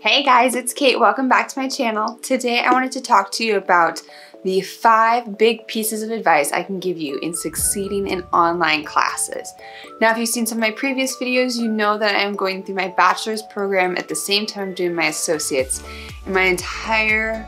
Hey guys, it's Kate. Welcome back to my channel. Today I wanted to talk to you about the 5 big pieces of advice I can give you in succeeding in online classes. Now, if you've seen some of my previous videos, you know that I am going through my bachelor's program at the same time I'm doing my associates. And my entire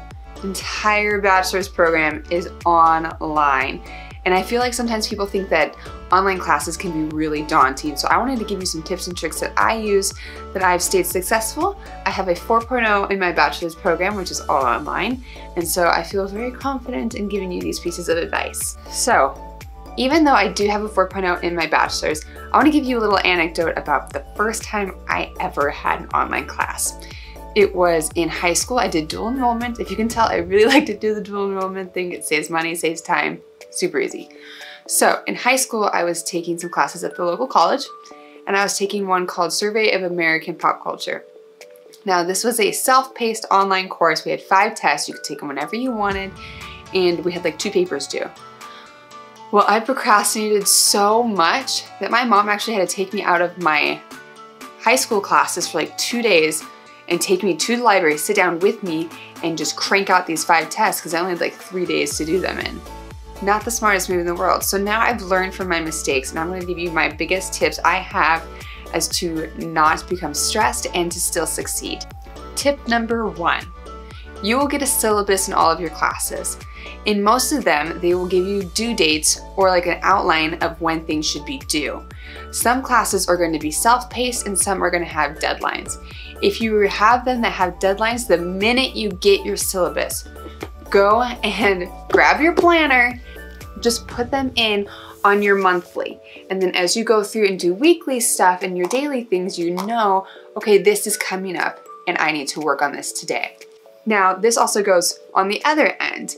bachelor's program is online. And I feel like sometimes people think that online classes can be really daunting. So I wanted to give you some tips and tricks that I use that I've stayed successful. I have a 4.0 in my bachelor's program, which is all online. And so I feel very confident in giving you these pieces of advice. So even though I do have a 4.0 in my bachelor's, I want to give you a little anecdote about the first time I ever had an online class. It was in high school. I did dual enrollment. If you can tell, I really like to do the dual enrollment thing. It saves money, saves time, super easy. So in high school, I was taking some classes at the local college, and I was taking one called Survey of American Pop Culture. Now, this was a self-paced online course. We had 5 tests. You could take them whenever you wanted, and we had like 2 papers due. Well, I procrastinated so much that my mom actually had to take me out of my high school classes for like 2 days and take me to the library, sit down with me, and just crank out these 5 tests because I only had like 3 days to do them in. Not the smartest move in the world. So now I've learned from my mistakes, and I'm going to give you my biggest tips I have as to not become stressed and to still succeed. Tip number 1. You will get a syllabus in all of your classes. In most of them, they will give you due dates or like an outline of when things should be due. Some classes are going to be self-paced and some are going to have deadlines. If you have them that have deadlines, the minute you get your syllabus, go and grab your planner, just put them in on your monthly. And then as you go through and do weekly stuff and your daily things, you know, okay, this is coming up and I need to work on this today. Now, this also goes on the other end.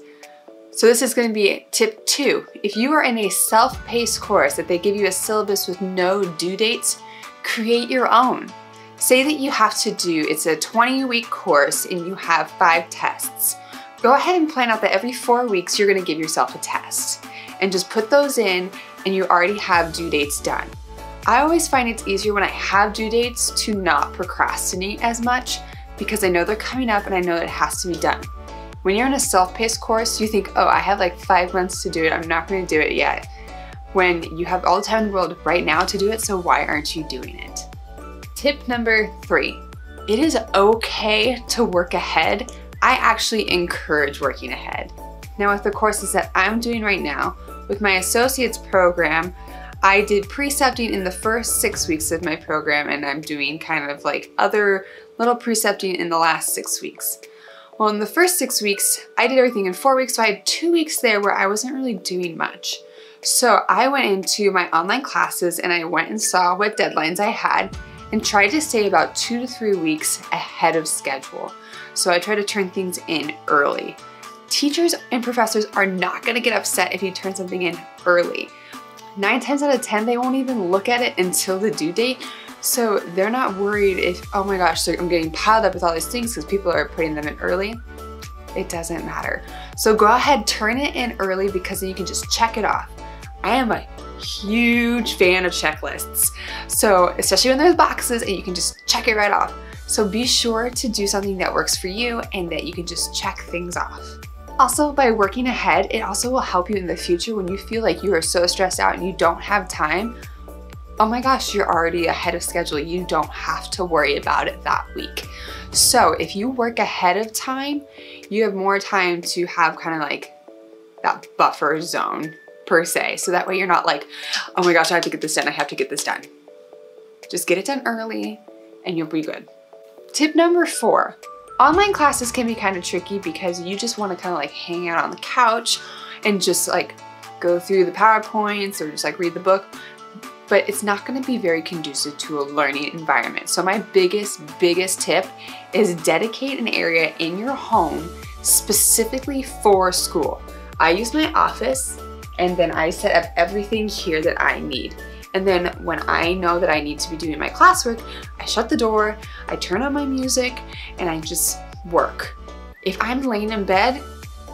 So this is going to be tip 2. If you are in a self-paced course that they give you a syllabus with no due dates, create your own. Say that you have to do, it's a 20-week course and you have 5 tests. Go ahead and plan out that every 4 weeks you're going to give yourself a test and just put those in and you already have due dates done. I always find it's easier when I have due dates to not procrastinate as much because I know they're coming up and I know that it has to be done. When you're in a self-paced course, you think, oh, I have like 5 months to do it. I'm not going to do it yet. When you have all the time in the world right now to do it, so why aren't you doing it? Tip number 3. It is okay to work ahead. I actually encourage working ahead. Now with the courses that I'm doing right now, with my associate's program, I did precepting in the first 6 weeks of my program and I'm doing kind of like other little precepting in the last 6 weeks. Well, in the first 6 weeks, I did everything in 4 weeks, so I had 2 weeks there where I wasn't really doing much. So I went into my online classes and I went and saw what deadlines I had and tried to stay about 2 to 3 weeks ahead of schedule. So I try to turn things in early. Teachers and professors are not going to get upset if you turn something in early. 9 times out of 10, they won't even look at it until the due date. So they're not worried if, oh my gosh, so I'm getting piled up with all these things because people are putting them in early. It doesn't matter. So go ahead, turn it in early because then you can just check it off. I am a huge fan of checklists. So especially when there's boxes and you can just check it right off. So be sure to do something that works for you and that you can just check things off. Also, by working ahead, it also will help you in the future when you feel like you are so stressed out and you don't have time. Oh my gosh, you're already ahead of schedule. You don't have to worry about it that week. So if you work ahead of time, you have more time to have kind of like that buffer zone per se. So that way you're not like, oh my gosh, I have to get this done. I have to get this done. Just get it done early and you'll be good. Tip number 4. Online classes can be kind of tricky because you just want to kind of like hang out on the couch and just like go through the PowerPoints or just like read the book, but it's not going to be very conducive to a learning environment. So my biggest tip is dedicate an area in your home specifically for school. I use my office and then I set up everything here that I need. And then when I know that I need to be doing my classwork, I shut the door, I turn on my music, and I just work. If I'm laying in bed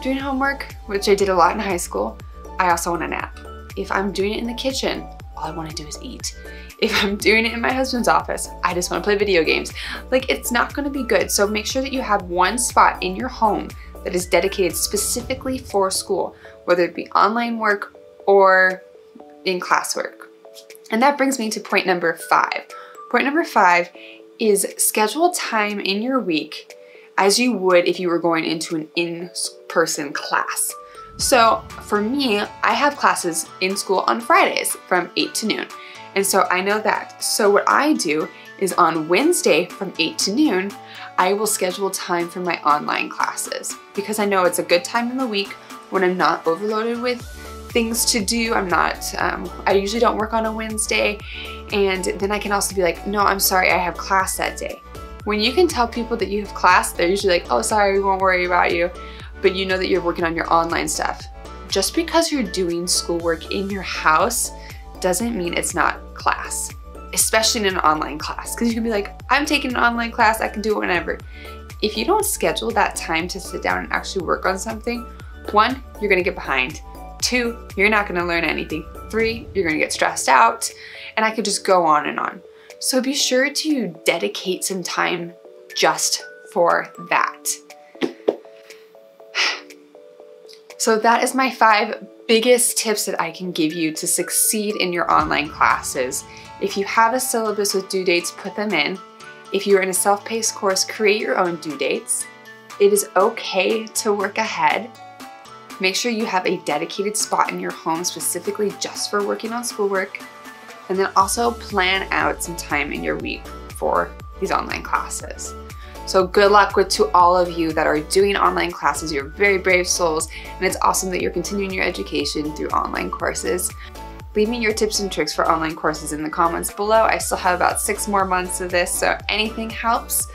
doing homework, which I did a lot in high school, I also want a nap. If I'm doing it in the kitchen, all I want to do is eat. If I'm doing it in my husband's office, I just want to play video games. Like, it's not going to be good. So make sure that you have one spot in your home that is dedicated specifically for school, whether it be online work or in classwork. And that brings me to point number 5. Point number 5 is schedule time in your week as you would if you were going into an in-person class. So for me, I have classes in school on Fridays from 8 to noon. And so I know that. So what I do is on Wednesday from 8 to noon, I will schedule time for my online classes because I know it's a good time in the week when I'm not overloaded with things to do. I usually don't work on a Wednesday, and then I can also be like, no, I'm sorry, I have class that day. When you can tell people that you have class, they're usually like, oh, sorry, we won't worry about you, but you know that you're working on your online stuff. Just because you're doing schoolwork in your house doesn't mean it's not class, especially in an online class, because you can be like, I'm taking an online class, I can do it whenever. If you don't schedule that time to sit down and actually work on something, 1, you're gonna get behind. 2, you're not gonna learn anything. 3, you're gonna get stressed out, and I could just go on and on. So be sure to dedicate some time just for that. So that is my 5 biggest tips that I can give you to succeed in your online classes. If you have a syllabus with due dates, put them in. If you're in a self-paced course, create your own due dates. It is okay to work ahead. Make sure you have a dedicated spot in your home specifically just for working on schoolwork. And then also plan out some time in your week for these online classes. So good luck to all of you that are doing online classes. You're very brave souls, and it's awesome that you're continuing your education through online courses. Leave me your tips and tricks for online courses in the comments below. I still have about 6 more months of this, so anything helps.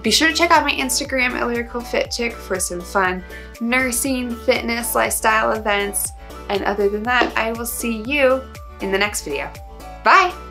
Be sure to check out my Instagram at LyricalFitChick for some fun nursing, fitness, lifestyle events. And other than that, I will see you in the next video. Bye!